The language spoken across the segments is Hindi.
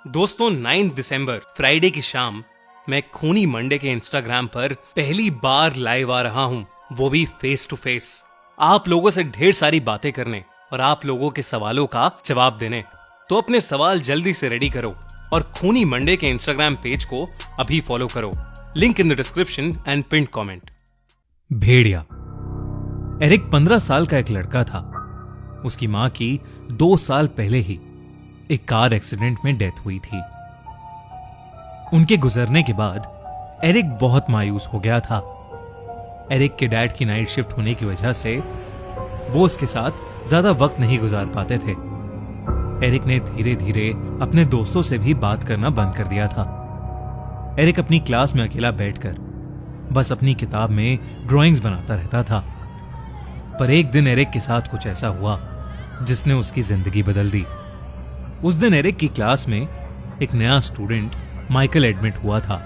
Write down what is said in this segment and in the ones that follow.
दोस्तों 9 दिसंबर फ्राइडे की शाम मैं खूनी मंडे के इंस्टाग्राम पर पहली बार लाइव आ रहा हूं, वो भी फेस टू फेस, आप लोगों से ढेर सारी बातें करने और आप लोगों के सवालों का जवाब देने। तो अपने सवाल जल्दी से रेडी करो और खूनी मंडे के इंस्टाग्राम पेज को अभी फॉलो करो। Link in the description and pin comment. भेड़िया। एरिक 15 साल का एक लड़का था। उसकी मां की 2 साल पहले ही एक कार एक्सीडेंट में डेथ हुई थी। उनके गुजरने के बाद एरिक बहुत मायूस हो गया था। एरिक के डैड की नाइट शिफ्ट होने की वजह से वो उसके साथ ज्यादा वक्त नहीं गुजार पाते थे। एरिक ने धीरे धीरे अपने दोस्तों से भी बात करना बंद कर दिया था। एरिक अपनी क्लास में अकेला बैठकर बस अपनी किताब में ड्राइंग्स बनाता रहता था। पर एक दिन एरिक के साथ कुछ ऐसा हुआ जिसने उसकी जिंदगी बदल दी। उस दिन एरिक की क्लास में एक नया स्टूडेंट माइकल एडमिट हुआ था।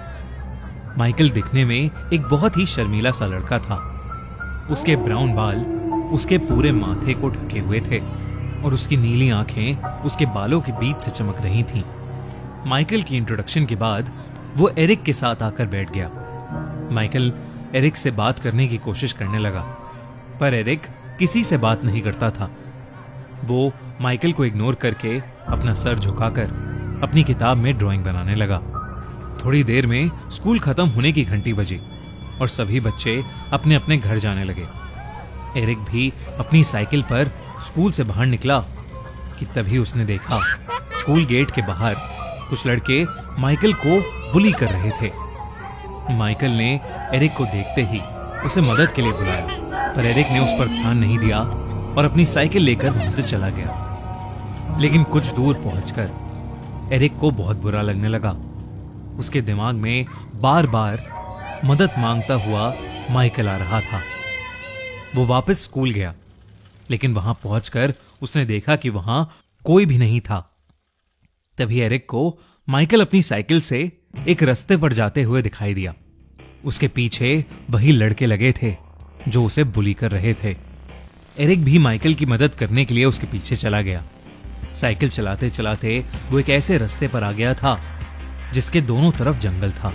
माइकल दिखने में एक बहुत ही शर्मीला सा लड़का था। उसके ब्राउन बाल उसके पूरे माथे को ढके हुए थे और उसकी नीली आंखें उसके बालों के बीच से चमक रही थीं। माइकल की इंट्रोडक्शन के बाद वो एरिक के साथ आकर बैठ गया। माइकल एरिक से बात करने की कोशिश करने लगा, पर एरिक किसी से बात नहीं करता था। वो माइकल को इग्नोर करके अपना सर झुकाकर अपनी किताब में ड्राइंग बनाने लगा। थोड़ी देर में स्कूल खत्म होने की घंटी बजी और सभी बच्चे अपने अपने घर जाने लगे। एरिक भी अपनी साइकिल पर स्कूल से बाहर निकला कि तभी उसने देखा स्कूल गेट के बाहर कुछ लड़के माइकल को बुली कर रहे थे। माइकल ने एरिक को देखते ही उसे मदद के लिए बुलाया, पर एरिक ने उस पर ध्यान नहीं दिया और अपनी साइकिल लेकर वहां से चला गया। लेकिन कुछ दूर पहुंचकर एरिक को बहुत बुरा लगने लगा। उसके दिमाग में बार बार मदद मांगता हुआ माइकल आ रहा था। वो वापस स्कूल गया, लेकिन वहां पहुंचकर उसने देखा कि वहां कोई भी नहीं था। तभी एरिक को माइकल अपनी साइकिल से एक रास्ते पर जाते हुए दिखाई दिया। उसके पीछे वही लड़के लगे थे जो उसे बुली कर रहे थे। एरिक भी माइकल की मदद करने के लिए उसके पीछे चला गया। साइकिल चलाते चलाते वो एक ऐसे रास्ते पर आ गया था जिसके दोनों तरफ जंगल था।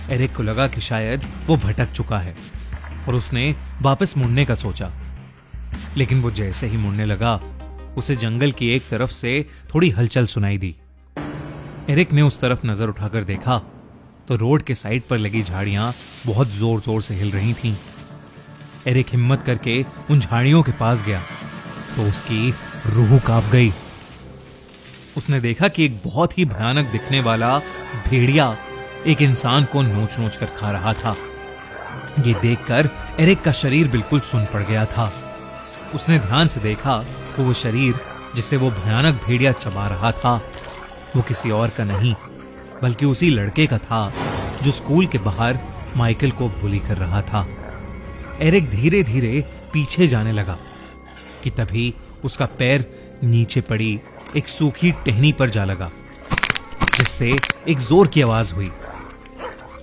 एरिक को लगा कि शायद वो भटक चुका है और उसने वापस मुड़ने का सोचा। लेकिन वो जैसे ही मुड़ने लगा, उसे जंगल की एक तरफ से थोड़ी हलचल सुनाई दी। एरिक ने उस तरफ नजर उठाकर देखा तो रोड के साइड पर लगी झाड़ियां बहुत जोर जोर से हिल रही थीं। एरिक हिम्मत करके उन झाड़ियों के पास गया तो उसकी रूह कांप गई। उसने देखा कि एक बहुत ही भयानक दिखने वाला भेड़िया एक इंसान को नोच नोच कर खा रहा था। ये देखकर एरिक का शरीर बिल्कुल सुन्न पड़ गया था। उसने ध्यान से देखा तो वो शरीर जिसे वो भयानक भेड़िया चबा रहा था वो किसी और का नहीं बल्कि उसी लड़के का था जो स्कूल के बाहर माइकल को बुली कर रहा था। एरिक धीरे धीरे पीछे जाने लगा कि तभी उसका पैर नीचे पड़ी एक सूखी टहनी पर जा लगा, जिससे एक जोर की आवाज हुई।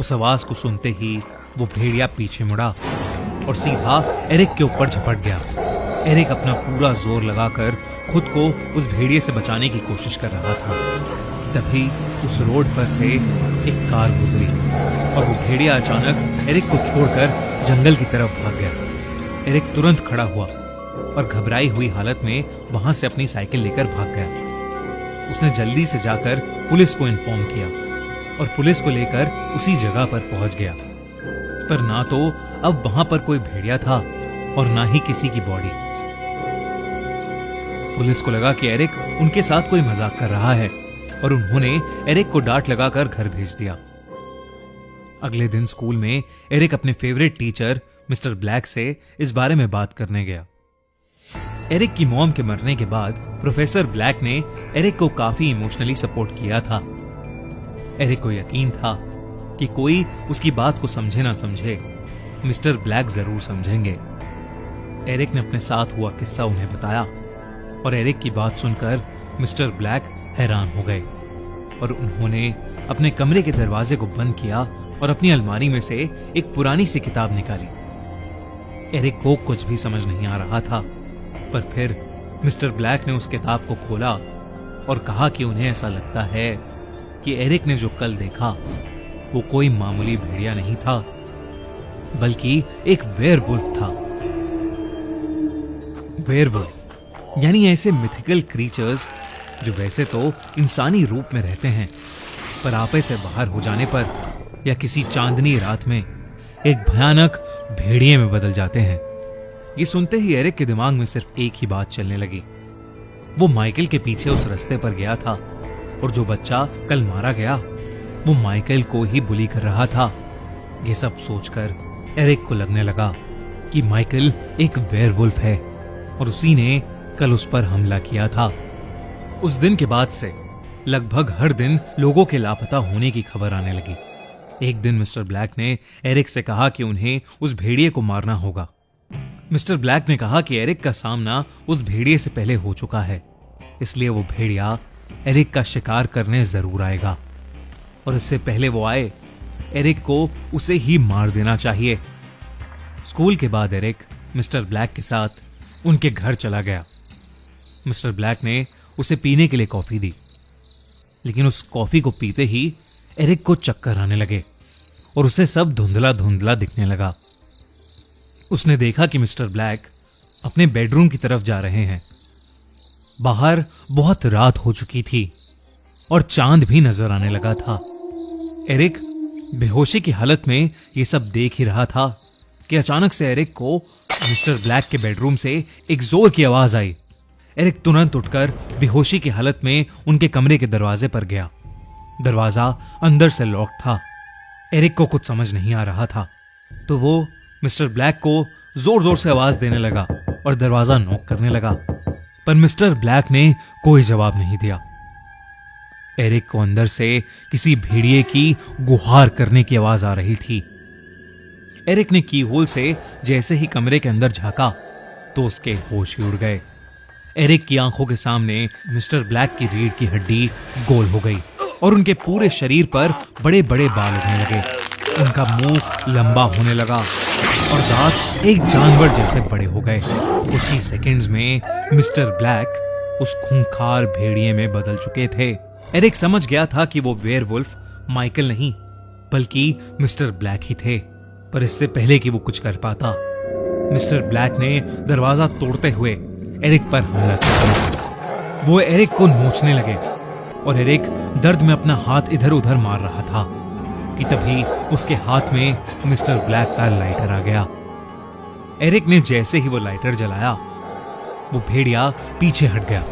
उस आवाज को सुनते ही वो भेड़िया पीछे मुड़ा और सीधा एरिक के ऊपर झपट गया। एरिक अपना पूरा जोर लगाकर खुद को उस भेड़िए से बचाने की कोशिश कर रहा था कि तभी उस रोड पर से एक कार गुजरी और वो भेड़िया अचानक एरिक को छोड़कर जंगल की तरफ भाग गया। एरिक तुरंत खड़ा हुआ और घबराई हुई हालत में वहां से अपनी साइकिल लेकर भाग गया। उसने जल्दी से जाकर पुलिस को इन्फॉर्म किया और पुलिस को लेकर उसी जगह पर पहुंच गया। पर ना तो अब वहां पर कोई भेड़िया था और ना ही किसी की बॉडी। पुलिस को लगा कि एरिक उनके साथ कोई मजाक कर रहा है और उन्होंने एरिक को डांट लगाकर घर भेज दिया। अगले दिन स्कूल में एरिक अपने फेवरेट टीचर मिस्टर ब्लैक से इस बारे में बात करने गया। एरिक की मॉम के मरने के बाद प्रोफेसर ब्लैक ने एरिक को काफी इमोशनली सपोर्ट किया था। एरिक को यकीन था कि कोई उसकी बात को समझे ना समझे, मिस्टर ब्लैक जरूर समझेंगे। एरिक ने अपने साथ हुआ किस्सा उन्हें बताया और एरिक की बात सुनकर मिस्टर ब्लैक हैरान हो गए और उन्होंने अपने कमरे के दरवाजे को बंद किया और अपनी अलमारी में से एक पुरानी सी किताब निकाली। एरिक को कुछ भी समझ नहीं आ रहा था, पर फिर मिस्टर ब्लैक ने उस किताब को खोला और कहा कि उन्हें ऐसा लगता है कि एरिक ने जो कल देखा वो कोई मामूली भेड़िया नहीं था, बल्कि एक वेयरवुल्फ था। वेयरवुल्फ यानी ऐसे मिथिकल क्रीचर्स जो वैसे तो इंसानी रूप में रहते हैं, पर आपे से बाहर हो जाने पर या किसी चांदनी रात में एक भयानक भेड़िए में बदल जाते हैं। ये सुनते ही एरिक के दिमाग में सिर्फ एक ही बात चलने लगी। वो माइकल के पीछे उस रास्ते पर गया था और जो बच्चा कल मारा गया वो माइकल को ही बुली कर रहा था। ये सब सोचकर एरिक को लगने लगा कि माइकल एक वेयरवुल्फ है और उसी ने कल उस पर हमला किया था। उस दिन के बाद से लगभग हर दिन लोगों के लापता होने की खबर आने लगी। एक दिन मिस्टर ब्लैक ने एरिक से कहा कि उन्हें उस भेड़िए को मारना होगा। मिस्टर ब्लैक ने कहा कि एरिक का सामना उस भेड़िए से पहले हो चुका है, इसलिए वो भेड़िया एरिक का शिकार करने जरूर आएगा और इससे पहले वो आए एरिक को उसे ही मार देना चाहिए। स्कूल के बाद एरिक मिस्टर ब्लैक के साथ उनके घर चला गया। मिस्टर ब्लैक ने उसे पीने के लिए कॉफी दी, लेकिन उस कॉफी को पीते ही एरिक को चक्कर आने लगे और उसे सब धुंधला धुंधला दिखने लगा। उसने देखा कि मिस्टर ब्लैक अपने बेडरूम की तरफ जा रहे हैं। बाहर बहुत रात हो चुकी थी और चांद भी नजर आने लगा था। एरिक बेहोशी की हालत में ये सब देख ही रहा था कि अचानक से एरिक को मिस्टर ब्लैक के बेडरूम से एक जोर की आवाज आई। एरिक तुरंत उठकर बेहोशी की हालत में उनके कमरे के दरवाजे पर गया। दरवाजा अंदर से लॉक था। एरिक को कुछ समझ नहीं आ रहा था, तो वो मिस्टर ब्लैक को जोर जोर से आवाज देने लगा और दरवाजा नॉक करने लगा, पर मिस्टर ब्लैक ने कोई जवाब नहीं दिया। एरिक को अंदर से किसी भेड़िए की गुहार करने की आवाज आ रही थी। एरिक ने की होल से जैसे ही कमरे के अंदर झांका तो उसके होश ही उड़ गए। एरिक की आंखों के सामने मिस्टर ब्लैक की रीढ़ की हड्डी गोल हो गई और उनके पूरे शरीर पर बड़े बड़े बाल उगने लगे। उनका मुंह लंबा होने लगा और दांत एक जानवर जैसे बड़े हो गए। कुछ ही सेकंड्स में मिस्टर ब्लैक उस खूंखार भेड़िए में बदल चुके थे। एरिक समझ गया था कि वो वेयरवुल्फ माइकल नहीं बल्कि मिस्टर ब्लैक ही थे, पर इससे पहले कि वो कुछ कर पाता, मिस्टर ब्लैक ने दरवाजा तोड़ते हुए एरिक पर हमला किया। वो एरिक को नोचने लगे और एरिक दर्द में अपना हाथ इधर उधर मार रहा था कि तभी उसके हाथ में मिस्टर ब्लैक का लाइटर आ गया। एरिक ने जैसे ही वो लाइटर जलाया वो भेड़िया पीछे हट गया।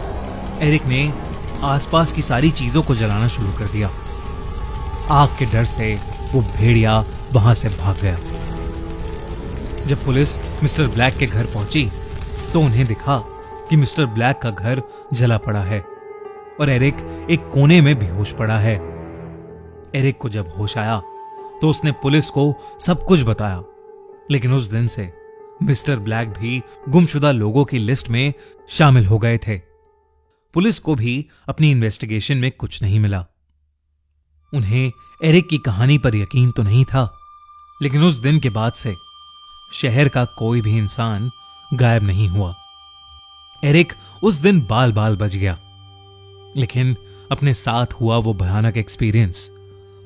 एरिक ने आसपास की सारी चीजों को जलाना शुरू कर दिया। आग के डर से वो भेड़िया वहां से भाग गया। जब पुलिस मिस्टर ब्लैक के घर पहुंची तो उन्हें दिखा कि मिस्टर ब्लैक का घर जला पड़ा है और एरिक एक कोने में बेहोश पड़ा है। एरिक को जब होश आया तो उसने पुलिस को सब कुछ बताया, लेकिन उस दिन से मिस्टर ब्लैक भी गुमशुदा लोगों की लिस्ट में शामिल हो गए थे। पुलिस को भी अपनी इन्वेस्टिगेशन में कुछ नहीं मिला। उन्हें एरिक की कहानी पर यकीन तो नहीं था, लेकिन उस दिन के बाद से शहर का कोई भी इंसान गायब नहीं हुआ। एरिक उस दिन बाल बाल बच गया, लेकिन अपने साथ हुआ वो भयानक एक्सपीरियंस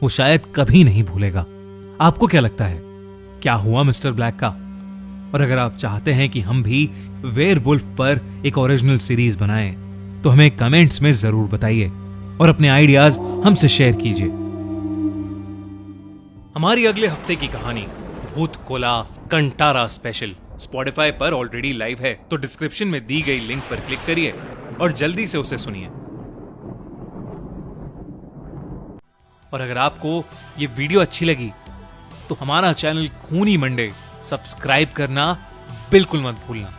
वो शायद कभी नहीं भूलेगा। आपको क्या लगता है, क्या हुआ मिस्टर ब्लैक का? और अगर आप चाहते हैं कि हम भी वेयरवुल्फ पर एक ओरिजिनल सीरीज बनाएं, तो हमें कमेंट्स में जरूर बताइए और अपने आइडियाज हमसे शेयर कीजिए। हमारी अगले हफ्ते की कहानी भूत कोला कंटारा स्पेशल स्पॉटिफाई पर ऑलरेडी लाइव है, तो डिस्क्रिप्शन में दी गई लिंक पर क्लिक करिए और जल्दी से उसे सुनिए। और अगर आपको ये वीडियो अच्छी लगी तो हमारा चैनल खूनी मंडे सब्सक्राइब करना बिल्कुल मत भूलना।